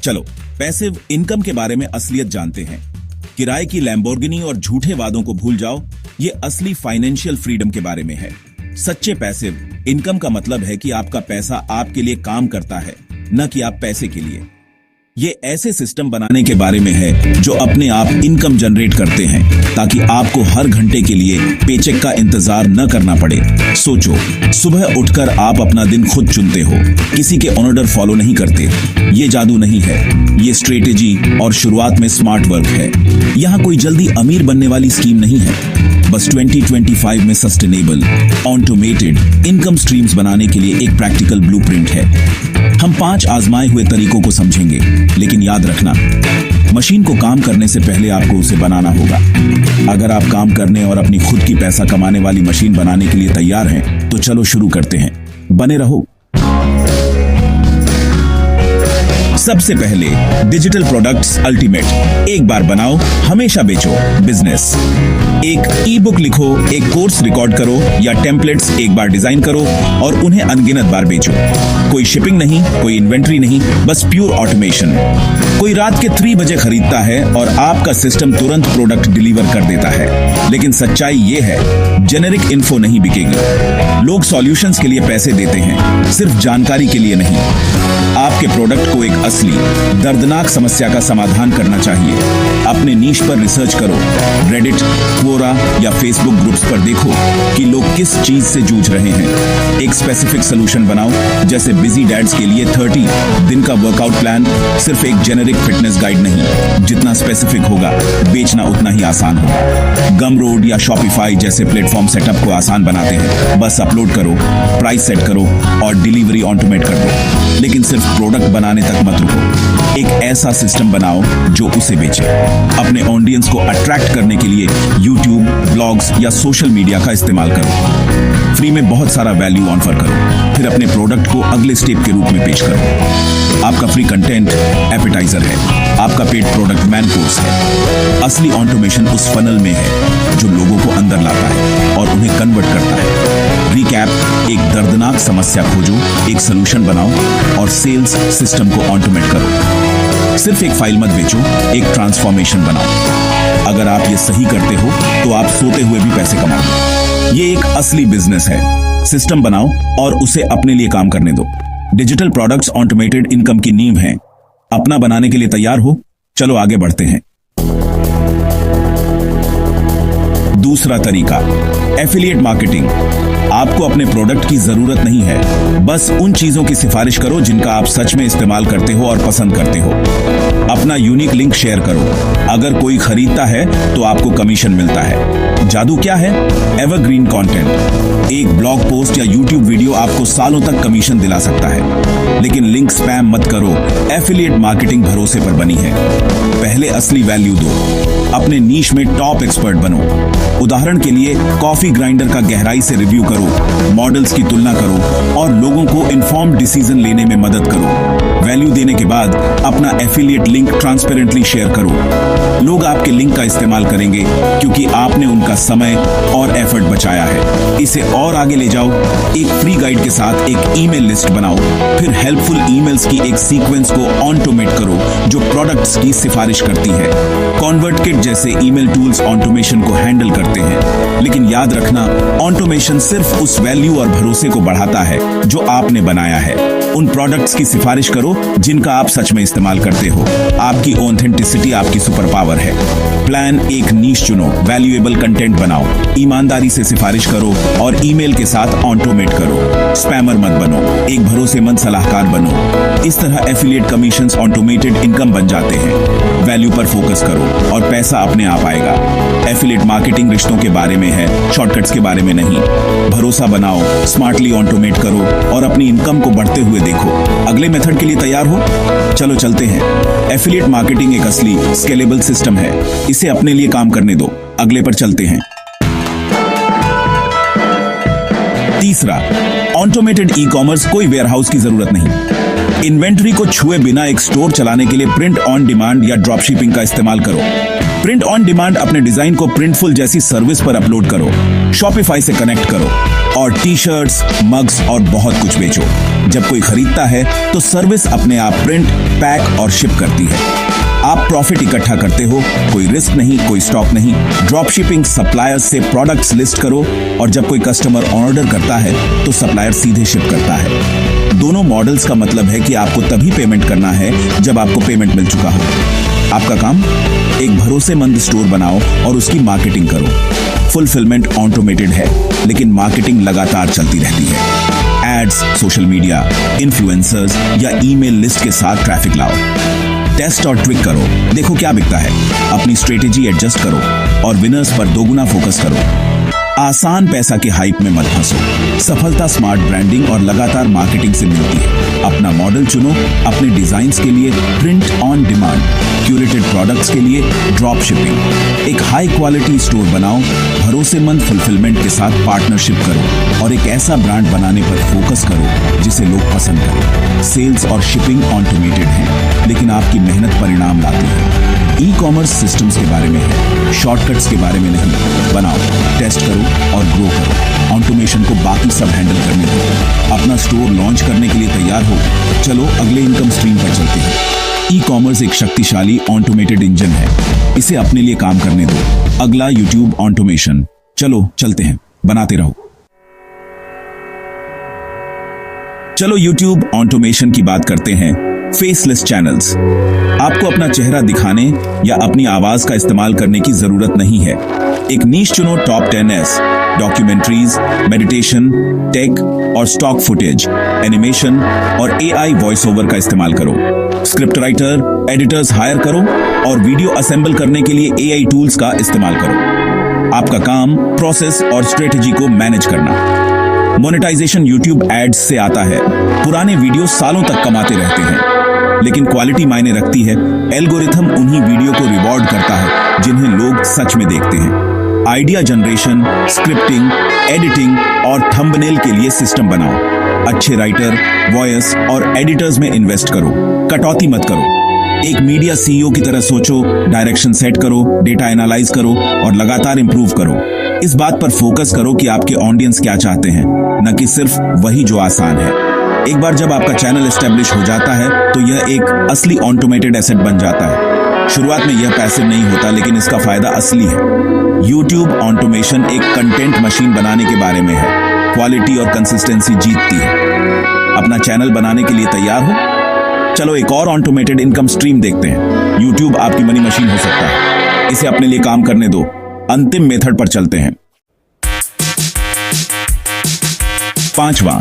चलो passive income के बारे में असलियत जानते हैं। किराए की लैम्बोर्गिनी और झूठे वादों को भूल जाओ, ये असली फाइनेंशियल फ्रीडम के बारे में है। सच्चे पैसिव इनकम का मतलब है कि आपका पैसा आपके लिए काम करता है, न कि आप पैसे के लिए। ये ऐसे सिस्टम बनाने के बारे में है जो अपने आप इनकम जनरेट करते हैं, ताकि आपको हर घंटे के लिए पेचेक का इंतजार न करना पड़े। सोचो, सुबह उठकर आप अपना दिन खुद चुनते हो, किसी के ऑर्डर फॉलो नहीं करते। ये जादू नहीं है, ये स्ट्रेटेजी और शुरुआत में स्मार्ट वर्क है। यहाँ कोई जल्दी अमीर बनने वाली स्कीम नहीं है, बस 2025 में सस्टेनेबल ऑटोमेटेड इनकम स्ट्रीम्स बनाने के लिए एक प्रैक्टिकल ब्लूप्रिंट है। हम 5 आजमाए हुए तरीकों को समझेंगे, लेकिन याद रखना, मशीन को काम करने से पहले आपको उसे बनाना होगा। अगर आप काम करने और अपनी खुद की पैसा कमाने वाली मशीन बनाने के लिए तैयार हैं, तो चलो शुरू करते हैं। बने रहो। सबसे पहले डिजिटल प्रोडक्ट्स अल्टीमेट। एक बार बनाओ, हमेशा बेचो। बिजनेस। एक ई बुक लिखो, एक कोर्स रिकॉर्ड करो या टेम्पलेट्स एक बार डिजाइन करो और उन्हें अनगिनत बार बेचो। कोई शिपिंग नहीं, कोई इन्वेंट्री नहीं, बस प्योर ऑटोमेशन। कोई रात के 3 बजे खरीदता है और आपका सिस्टम तुरंत प्रोडक्ट डिलीवर कर देता है। लेकिन सच्चाई ये है, जेनेरिक इन्फो नहीं बिकेगी। लोग सॉल्यूशंस के लिए पैसे देते हैं, सिर्फ जानकारी के लिए नहीं। आपके प्रोडक्ट को एक असली दर्दनाक समस्या का समाधान करना चाहिए। अपने नीश पर रिसर्च करो, रेडिट, क्वोरा या फेसबुक ग्रुप्स पर देखो कि लोग किस चीज से जूझ रहे हैं। एक स्पेसिफिक सोल्यूशन बनाओ, जैसे बिजी डैड्स के लिए 30 दिन का वर्कआउट प्लान। सिर्फ एक जेनेरिक फिटनेस गाइड नहीं, जितना स्पेसिफिक होगा बेचना उतना ही आसान होगा। गमरोड या शॉपिफाई जैसे प्लेटफॉर्म सेटअप को आसान बनाते हैं। बस अपलोड करो, प्राइस सेट करो और डिलीवरी ऑटोमेट कर दो। लेकिन सिर्फ प्रोडक्ट बनाने तक मत रुको, एक ऐसा सिस्टम बनाओ जो उसे बेचे। अपने ऑडियंस को अट्रैक्ट करने के लिए यूट्यूब, ब्लॉग्स या सोशल मीडिया का इस्तेमाल करो। फ्री में बहुत सारा वैल्यू ऑफर करो, फिर अपने प्रोडक्ट को अगले स्टेप के रूप में पेश करो। आपका फ्री कंटेंट एपेटाइजर है, आपका पेड प्रोडक्ट मैन कोर्स है। असली ऑटोमेशन उस फनल में है जो लोगों को अंदर लाता है और उन्हें कन्वर्ट करता है। रिकैप, एक दर्दनाक समस्या खोजो, एक सोल्यूशन बनाओ और सेल्स सिस्टम को ऑटोमेट करो। सिर्फ एक फाइल मत बेचो, एक ट्रांसफॉर्मेशन बनाओ। अगर आप ये सही करते हो तो आप सोते हुए भी पैसे कमाओगे। ये एक असली बिजनेस है। सिस्टम बनाओ और उसे अपने लिए काम करने दो। डिजिटल प्रोडक्ट्स ऑटोमेटेड इनकम की नींव हैं। अपना बनाने के लिए तैयार हो? चलो आगे बढ़ते हैं। दूसरा तरीका, एफिलिएट मार्केटिंग। आपको अपने प्रोडक्ट की जरूरत नहीं है, बस उन चीजों की सिफारिश करो जिनका आप सच में इस्तेमाल करते हो और पसंद करते हो। अपना यूनिक लिंक शेयर करो, अगर कोई खरीदता है तो आपको कमीशन मिलता है। जादू क्या है? Evergreen content. एक ब्लॉग पोस्ट या यूट्यूब वीडियो आपको सालों तक कमीशन दिला सकता है। लेकिन लिंक स्पैम मत करो, एफिलिएट मार्केटिंग भरोसे पर बनी है। पहले असली वैल्यू दो, अपने नीश में टॉप एक्सपर्ट बनो। उदाहरण के लिए कॉफी ग्राइंडर का गहराई से रिव्यू करो, मॉडल्स की तुलना करो और लोगों को इन्फॉर्म्ड डिसीजन लेने में मदद करो। वैल्यू देने के बाद अपना एफिलिएट लिंक ट्रांसपेरेंटली शेयर करो। लोग आपके लिंक का इस्तेमाल करेंगे क्योंकि आपने उनका समय और एफर्ट बचाया है। इसे और आगे ले जाओ, एक फ्री गाइड के साथ एक ईमेल लिस्ट बनाओ, फिर हेल्पफुल ईमेल्स की एक सीक्वेंस को ऑटोमेट करो जो प्रोडक्ट्स की सिफारिश करती है। कॉन्वर्टकिट जैसे ईमेल टूल्स ऑटोमेशन को हैंडल करते हैं। लेकिन याद रखना, ऑटोमेशन सिर्फ उस वैल्यू और भरोसे को बढ़ाता है जो आपने बनाया है। उन प्रोडक्ट्स की सिफारिश करो जिनका आप सच में इस्तेमाल करते हो। आपकी ऑथेंटिसिटी आपकी सुपर पावर है। प्लान, एक नीश चुनो, वैल्यूएबल कंटेंट बनाओ, ईमानदारी से सिफारिश करो और ईमेल के साथ ऑटोमेट करो। स्पैमर मत बनो, एक भरोसेमंद सलाहकार बनो। इस तरह एफिलिएट कमीशंस ऑटोमेटेड इनकम बन जाते हैं। वैल्यू पर फोकस करो और पैसा अपने आप आएगा। एफिलिएट मार्केटिंग रिश्तों के बारे में है, शॉर्टकट्स के बारे में नहीं। भरोसा बनाओ, स्मार्टली ऑटोमेट करो और अपनी इनकम को बढ़ते हुए देखो। अगले मेथड के लिए तैयार हो? चलो चलते हैं। एफिलिएट मार्केटिंग एक असली स्केलेबल सिस्टम है, इसे अपने लिए काम करने दो। अगले पर चलते हैं। तीसरा, ऑटोमेटेड ई कॉमर्स। कोई वेयरहाउस की जरूरत नहीं। इन्वेंट्री को छुए बिना एक स्टोर चलाने के लिए प्रिंट ऑन डिमांड या ड्रॉप शिपिंग का इस्तेमाल करो। प्रिंट ऑन डिमांड अपने डिजाइन को प्रिंटफुल जैसी सर्विस पर अपलोड करो, शॉपिफाई से कनेक्ट करो और टी शर्ट्स, मग्स और बहुत कुछ बेचो। जब कोई खरीदता है तो सर्विस अपने आप प्रिंट, पैक और शिप करती है। आप प्रॉफिट इकट्ठा करते हो, कोई रिस्क नहीं, कोई स्टॉक नहीं। ड्रॉप शिपिंग सप्लायर्स से प्रोडक्ट्स लिस्ट करो और जब कोई कस्टमर ऑर्डर करता है तो सप्लायर सीधे शिप करता है। दोनों मॉडल्स का मतलब है कि आपको तभी पेमेंट करना है जब आपको पेमेंट मिल चुका हो। आपका काम, एक भरोसेमंद स्टोर बनाओ और उसकी मार्केटिंग करो। फुलफिलमेंट ऑटोमेटेड है, लेकिन मार्केटिंग लगातार चलती रहती है। एड्स, सोशल मीडिया, इन्फ्लुएंसर्स या ईमेल लिस्ट के साथ ट्रैफिक लाओ। टेस्ट और ट्विक करो, देखो क्या बिकता है। अपनी स्ट्रेटेजी एडजस्ट करो और विनर्स पर दोगुना फोकस करो। आसान पैसा के हाइप में मत फंसो। सफलता स्मार्ट ब्रांडिंग और लगातार मार्केटिंग से मिलती है। अपना मॉडल चुनो, अपने डिजाइन्स के लिए print on demand, curated products के लिए ड्रॉप शिपिंग। एक हाई क्वालिटी स्टोर बनाओ, भरोसेमंद फुलफिलमेंट के साथ पार्टनरशिप करो और एक ऐसा ब्रांड बनाने पर फोकस करो जिसे लोग पसंद करें। सेल्स और शिपिंग ऑटोमेटेड हैं, लेकिन आपकी मेहनत परिणाम लाती है। ई कॉमर्स सिस्टम्स के बारे में है, शॉर्टकट्स के बारे में नहीं। बनाओ, टेस्ट करो और ग्रो करो। ऑटोमेशन को बाकी सब हैंडल करने दो। अपना स्टोर लॉन्च करने के लिए तैयार हो? चलो अगले इनकम स्ट्रीम पर चलते हैं। ई कॉमर्स एक शक्तिशाली ऑटोमेटेड इंजन है, इसे अपने लिए काम करने दो। अगला यूट्यूब ऑटोमेशन। चलो चलते हैं, बनाते रहो। चलो यूट्यूब ऑटोमेशन की बात करते हैं। Faceless channels. आपको अपना चेहरा दिखाने या अपनी आवाज का इस्तेमाल करने की जरूरत नहीं है। एक नीश चुनो, top 10s, documentaries, meditation, tech और स्टॉक फुटेज, एनिमेशन और AI वॉइस ओवर का इस्तेमाल करो। स्क्रिप्ट राइटर, एडिटर्स हायर करो और वीडियो असेंबल करने के लिए AI टूल्स का इस्तेमाल करो। आपका काम प्रोसेस और स्ट्रेटेजी को मैनेज करना। मोनेटाइजेशन YouTube एड्स से आता है। पुराने वीडियो सालों तक कमाते रहते हैं, लेकिन क्वालिटी मायने रखती है। एल्गोरिथम उन्हीं वीडियो को रिवॉर्ड करता है जिन्हें लोग सच में देखते हैं। आइडिया जनरेशन, स्क्रिप्टिंग, एडिटिंग और थंबनेल के लिए सिस्टम बनाओ। अच्छे राइटर, वॉयस और एडिटर्स में इन्वेस्ट करो। कटौती मत करो। एक मीडिया CEO की तरह सोचो, डायरेक्शन सेट करो, डेटा एनालाइज करो और लगातार इंप्रूव करो। इस बात पर फोकस करो कि आपके ऑडियंस क्या चाहते हैं, न कि सिर्फ वही जो आसान है। एक बार जब आपका चैनल एस्टेब्लिश हो जाता है तो यह एक असली ऑटोमेटेड एसेट बन जाता है। शुरुआत में यह पैसिव नहीं होता, लेकिन इसका फायदा असली है। YouTube ऑटोमेशन एक कंटेंट मशीन बनाने के बारे में है। क्वालिटी और कंसिस्टेंसी जीतती है। अपना चैनल बनाने के लिए तैयार हो? चलो एक और ऑटोमेटेड इनकम स्ट्रीम देखते हैं। YouTube आपकी मनी मशीन हो सकता है, इसे अपने लिए काम करने दो। अंतिम मेथड पर चलते हैं। 5वां,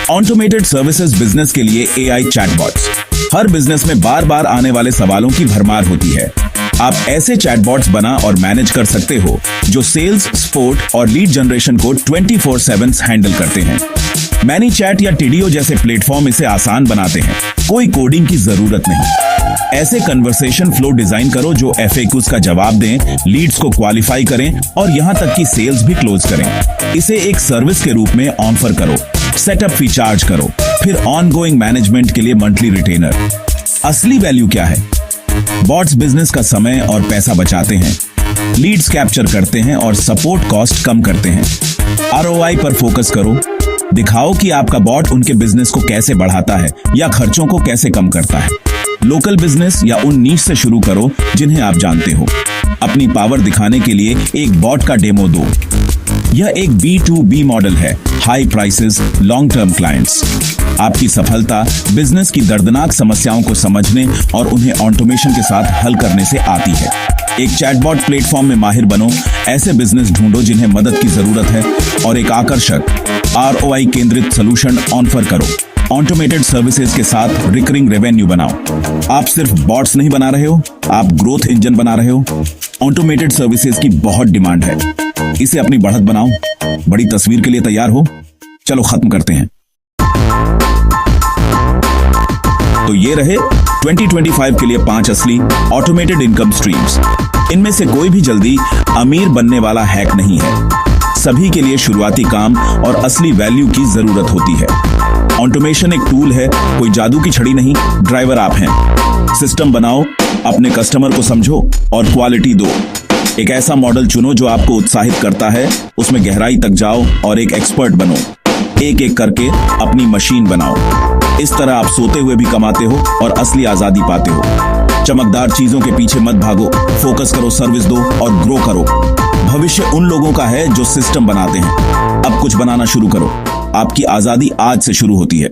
ऑटोमेटेड सर्विसेज बिजनेस के लिए AI चैटबॉट्स। हर बिजनेस में बार बार आने वाले सवालों की भरमार होती है। आप ऐसे चैटबॉट्स बना और मैनेज कर सकते हो जो सेल्स, सपोर्ट और लीड जनरेशन को 24/7 हैंडल करते हैं। मैनीचैट या टीडीओ जैसे प्लेटफॉर्म इसे आसान बनाते हैं। कोई कोडिंग की जरूरत नहीं। ऐसे कन्वर्सेशन फ्लो डिजाइन करो जो FAQs का जवाब दें, लीड्स को क्वालिफाई करें और यहां तक कि सेल्स भी क्लोज करें। इसे एक सर्विस के रूप में ऑफर करो। सेटअप फी चार्ज करो, फिर ऑनगोइंग मैनेजमेंट के लिए मंथली रिटेनर। असली वैल्यू क्या है? बॉट्स बिजनेस का समय और पैसा बचाते हैं, लीड्स कैप्चर करते हैं और सपोर्ट कॉस्ट कम करते हैं। ROI पर फोकस करो। दिखाओ कि आपका बॉट उनके बिजनेस को कैसे बढ़ाता है या खर्चों को कैसे कम करता है। लोकल बिजनेस या उन नीश से शुरू करो जिन्हें आप जानते हो। अपनी पावर दिखाने के लिए एक बॉट का डेमो दो। यह एक B2B मॉडल है, high prices, long term clients. आपकी सफलता बिजनेस की दर्दनाक समस्याओं को समझने और उन्हें ऑटोमेशन के साथ हल करने से आती है। एक चैटबॉट प्लेटफॉर्म में माहिर बनो। ऐसे बिजनेस ढूंढो जिन्हें मदद की जरूरत है और एक आकर्षक ROI केंद्रित सॉल्यूशन ऑफर करो। ऑटोमेटेड सर्विसेज के साथ रिकरिंग रेवेन्यू बनाओ। आप सिर्फ बॉट्स नहीं बना रहे हो, आप ग्रोथ इंजन बना रहे हो। ऑटोमेटेड सर्विसेज की बहुत डिमांड है, इसे अपनी बढ़त बनाओ। बड़ी तस्वीर के लिए तैयार हो? चलो खत्म करते हैं। तो ये रहे 2025 के लिए 5 असली ऑटोमेटेड इनकम स्ट्रीम्स। इनमें से कोई भी जल्दी अमीर बनने वाला हैक नहीं है। सभी के लिए शुरुआती काम और असली वैल्यू की जरूरत होती है। ऑटोमेशन एक टूल है, कोई जादू की छड़ी नहीं, ड्राइवर आप हैं। सिस्टम बनाओ, अपने कस्टमर को समझो और क्वालिटी दो। एक ऐसा मॉडल चुनो जो आपको उत्साहित करता है, उसमें गहराई तक जाओ और एक एक्सपर्ट बनो। एक एक करके अपनी मशीन बनाओ। इस तरह आप सोते हुए भी कमाते हो और असली आजादी पाते हो। चमकदार चीजों के पीछे मत भागो, फोकस करो, सर्विस दो और ग्रो करो। भविष्य उन लोगों का है जो सिस्टम बनाते हैं। अब कुछ बनाना शुरू करो। आपकी आजादी आज से शुरू होती है।